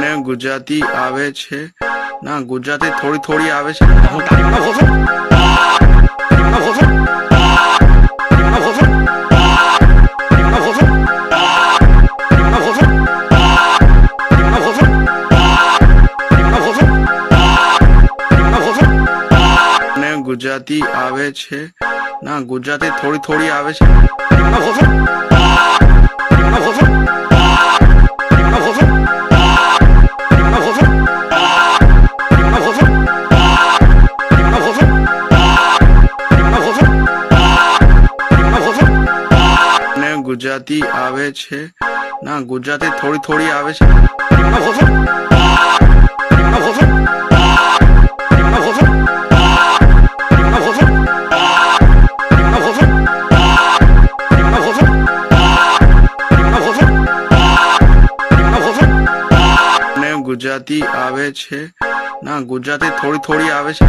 ને ગુજરાતી આવે છે ના ગુજરાતી થોડી થોડી આવે છે હું તારીનો ભોસો તારીનો ભોસો તારીનો ભોસો તારીનો ભોસો તારીનો ભોસો તારીનો ભોસો તારીનો ભોસો તારીનો ભોસો ને ગુજરાતી આવે છે ના ગુજરાતી થોડી થોડી આવે છે તારીનો ભોસો તારીનો ભોસો તારીનો ભોસો ગુજરાતી આવે છે ના ગુજરાતી થોડી થોડી આવે છે તારીનો ભોસો તારીનો ભોસો તારીનો ભોસો તારીનો ભોસો તારીનો ભોસો તારીનો ભોસો તારીનો ભોસો તારીનો ભોસો ને ગુજરાતી આવે છે ના ગુજરાતી થોડી થોડી આવે છે